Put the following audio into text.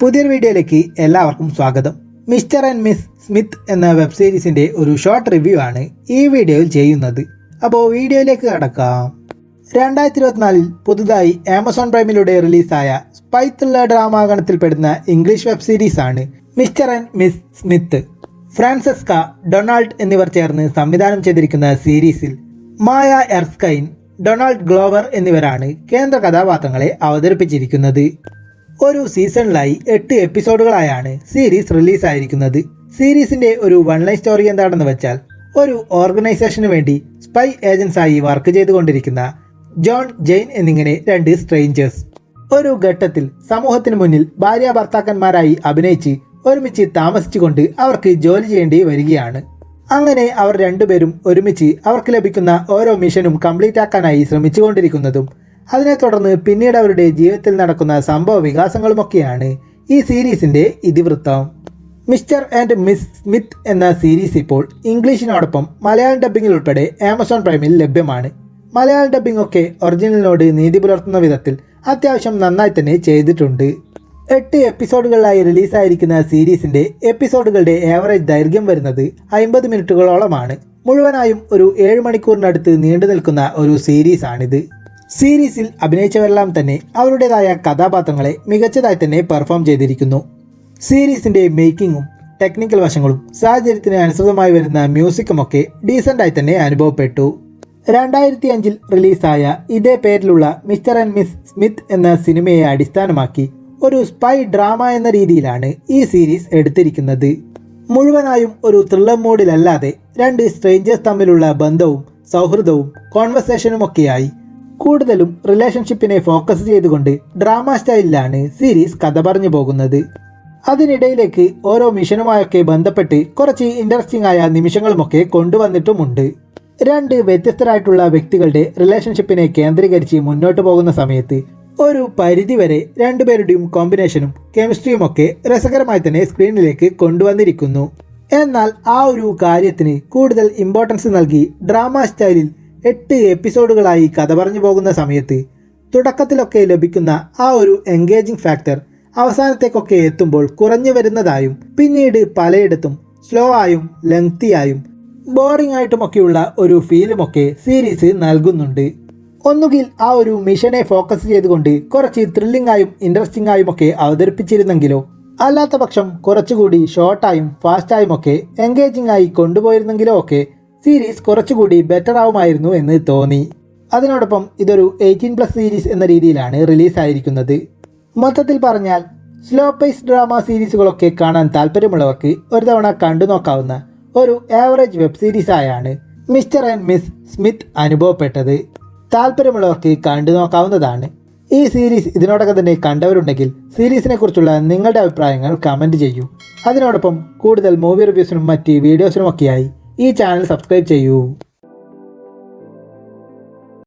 പുതിയൊരു വീഡിയോയിലേക്ക് എല്ലാവർക്കും സ്വാഗതം. മിസ്റ്റർ ആൻഡ് മിസ് സ്മിത്ത് എന്ന വെബ് സീരീസിൻ്റെ ഒരു ഷോർട്ട് റിവ്യൂ ആണ് ഈ വീഡിയോയിൽ ചെയ്യുന്നത്. അപ്പോൾ വീഡിയോയിലേക്ക് കടക്കാം. 2024 പുതുതായി ആമസോൺ പ്രൈമിലൂടെ റിലീസായ സ്പൈ ത്രില്ലർ ഡ്രാമ ഗണത്തിൽപ്പെടുന്ന ഇംഗ്ലീഷ് വെബ് സീരീസാണ് mister and miss Smith. Francesca, Donald എന്നിവർ ചേർന്ന് സംവിധാനം ചെയ്തിരിക്കുന്ന സീരീസിൽ മായ എർസ്കൈൻ, ഡൊണാൾഡ് ഗ്ലോവർ എന്നിവരാണ് കേന്ദ്ര കഥാപാത്രങ്ങളെ അവതരിപ്പിച്ചിരിക്കുന്നത്. ഒരു സീസണിലായി 8 എപ്പിസോഡുകളായാണ് സീരീസ് റിലീസായിരിക്കുന്നത്. സീരീസിൻ്റെ ഒരു വൺ ലൈൻ സ്റ്റോറി എന്താണെന്ന് വെച്ചാൽ, ഒരു ഓർഗനൈസേഷന് വേണ്ടി സ്പൈ ഏജൻസായി വർക്ക് ചെയ്തുകൊണ്ടിരിക്കുന്ന ജോൺ, ജെയിൻ എന്നിങ്ങനെ 2 സ്ട്രേഞ്ചേഴ്സ് ഒരു ഘട്ടത്തിൽ സമൂഹത്തിന് മുന്നിൽ ഭാര്യ ഭർത്താക്കന്മാരായി അഭിനയിച്ച് ഒരുമിച്ച് താമസിച്ചുകൊണ്ട് അവർക്ക് ജോലി ചെയ്യേണ്ടി വരികയാണ്. അങ്ങനെ അവർ രണ്ടുപേരും ഒരുമിച്ച് അവർക്ക് ലഭിക്കുന്ന ഓരോ മിഷനും കംപ്ലീറ്റ് ആക്കാനായി ശ്രമിച്ചുകൊണ്ടിരിക്കുന്നതും അതിനെ തുടർന്ന് പിന്നീട് അവരുടെ ജീവിതത്തിൽ നടക്കുന്ന സംഭവ വികാസങ്ങളുമൊക്കെയാണ് ഈ സീരീസിൻ്റെ ഇതിവൃത്തം. മിസ്റ്റർ ആൻഡ് മിസ് സ്മിത്ത് എന്ന സീരീസ് ഇപ്പോൾ ഇംഗ്ലീഷിനോടൊപ്പം മലയാളം ഡബ്ബിംഗിൽ ഉൾപ്പെടെ ആമസോൺ പ്രൈമിൽ ലഭ്യമാണ്. മലയാളം ഡബ്ബിംഗ് ഒക്കെ ഒറിജിനലിനോട് നീതി പുലർത്തുന്ന വിധത്തിൽ അത്യാവശ്യം നന്നായി തന്നെ ചെയ്തിട്ടുണ്ട്. 8 എപ്പിസോഡുകളിലായി റിലീസായിരിക്കുന്ന സീരീസിൻ്റെ എപ്പിസോഡുകളുടെ ആവറേജ് ദൈർഘ്യം വരുന്നത് 50 മിനിറ്റുകളോളമാണ്. മുഴുവനായും ഒരു 7 മണിക്കൂറിനടുത്ത് നീണ്ടു നിൽക്കുന്ന ഒരു സീരീസാണിത്. സീരീസിൽ അഭിനയിച്ചവരെല്ലാം തന്നെ അവരുടേതായ കഥാപാത്രങ്ങളെ മികച്ചതായി തന്നെ പെർഫോം ചെയ്തിരിക്കുന്നു. സീരീസിൻ്റെ മേക്കിങ്ങും ടെക്നിക്കൽ വശങ്ങളും സാഹചര്യത്തിന് അനുസൃതമായി വരുന്ന മ്യൂസിക്കുമൊക്കെ ഡീസൻ്റായി തന്നെ അനുഭവപ്പെട്ടു. 2005 റിലീസായ ഇതേ പേരിലുള്ള മിസ്റ്റർ ആൻഡ് മിസ് സ്മിത്ത് എന്ന സിനിമയെ അടിസ്ഥാനമാക്കി ഒരു സ്പൈ ഡ്രാമ എന്ന രീതിയിലാണ് ഈ സീരീസ് എടുത്തിരിക്കുന്നത്. മുഴുവനായും ഒരു ത്രില്ലർ മോഡിലല്ലാതെ 2 സ്ട്രേഞ്ചേഴ്സ് തമ്മിലുള്ള ബന്ധവും സൗഹൃദവും കോൺവെർസേഷനുമൊക്കെയായി കൂടുതലും റിലേഷൻഷിപ്പിനെ ഫോക്കസ് ചെയ്തുകൊണ്ട് ഡ്രാമ സ്റ്റൈലിലാണ് സീരീസ് കഥ പറഞ്ഞു പോകുന്നത്. അതിനിടയിലേക്ക് ഓരോ മിഷനുമായൊക്കെ ബന്ധപ്പെട്ട് കുറച്ച് ഇൻട്രസ്റ്റിംഗ് ആയ നിമിഷങ്ങളുമൊക്കെ കൊണ്ടുവന്നിട്ടുമുണ്ട്. 2 വ്യത്യസ്തരായിട്ടുള്ള വ്യക്തികളുടെ റിലേഷൻഷിപ്പിനെ കേന്ദ്രീകരിച്ച് മുന്നോട്ട് പോകുന്ന സമയത്ത് ഒരു പരിധിവരെ രണ്ടുപേരുടെയും കോമ്പിനേഷനും കെമിസ്ട്രിയുമൊക്കെ രസകരമായി തന്നെ സ്ക്രീനിലേക്ക് കൊണ്ടുവന്നിരിക്കുന്നു. എന്നാൽ ആ ഒരു കാര്യത്തിന് കൂടുതൽ ഇമ്പോർട്ടൻസ് നൽകി ഡ്രാമ സ്റ്റൈലിൽ 8 എപ്പിസോഡുകളായി കഥ പറഞ്ഞു പോകുന്ന സമയത്ത് തുടക്കത്തിലൊക്കെ ലഭിക്കുന്ന ആ ഒരു എൻഗേജിങ് ഫാക്ടർ അവസാനത്തേക്കൊക്കെ എത്തുമ്പോൾ കുറഞ്ഞു വരുന്നതായും പിന്നീട് പലയിടത്തും സ്ലോ ആയും ലെങ്തിയായും ബോറിംഗ് ആയിട്ടുമൊക്കെയുള്ള ഒരു ഫീലുമൊക്കെ സീരീസ് നൽകുന്നുണ്ട്. ഒന്നുകിൽ ആ ഒരു മിഷനെ ഫോക്കസ് ചെയ്തുകൊണ്ട് കുറച്ച് ത്രില്ലിംഗ് ആയും ഇൻട്രസ്റ്റിംഗ് ആയും ഒക്കെ അവതരിപ്പിച്ചിരുന്നെങ്കിലോ, അല്ലാത്ത പക്ഷം കുറച്ചുകൂടി ഷോർട്ടായും ഫാസ്റ്റായും ഒക്കെ എൻഗേജിംഗ് ആയി കൊണ്ടുപോയിരുന്നെങ്കിലോ ഒക്കെ സീരീസ് കുറച്ചുകൂടി ബെറ്റർ ആവുമായിരുന്നു എന്ന് തോന്നി. അതിനോടൊപ്പം ഇതൊരു 18+ സീരീസ് എന്ന രീതിയിലാണ് റിലീസായിരിക്കുന്നത്. മൊത്തത്തിൽ പറഞ്ഞാൽ സ്ലോ പേസ് ഡ്രാമ സീരീസുകളൊക്കെ കാണാൻ താല്പര്യമുള്ളവർക്ക് ഒരു തവണ കണ്ടു നോക്കാവുന്ന ഒരു ആവറേജ് വെബ് സീരീസായാണ് മിസ്റ്റർ ആൻഡ് മിസ് സ്മിത്ത് അനുഭവപ്പെട്ടത്. താല്പര്യമുള്ളവർക്ക് കണ്ടു നോക്കാവുന്നതാണ്. ഈ സീരീസ് ഇതിനോടകം തന്നെ കണ്ടവരുണ്ടെങ്കിൽ സീരീസിനെ കുറിച്ചുള്ള നിങ്ങളുടെ അഭിപ്രായങ്ങൾ കമൻറ്റ് ചെയ്യൂ. അതിനോടൊപ്പം കൂടുതൽ മൂവി റിവ്യൂസിനും മറ്റ് വീഡിയോസിനുമൊക്കെയായി ഈ ചാനൽ സബ്സ്ക്രൈബ് ചെയ്യൂ.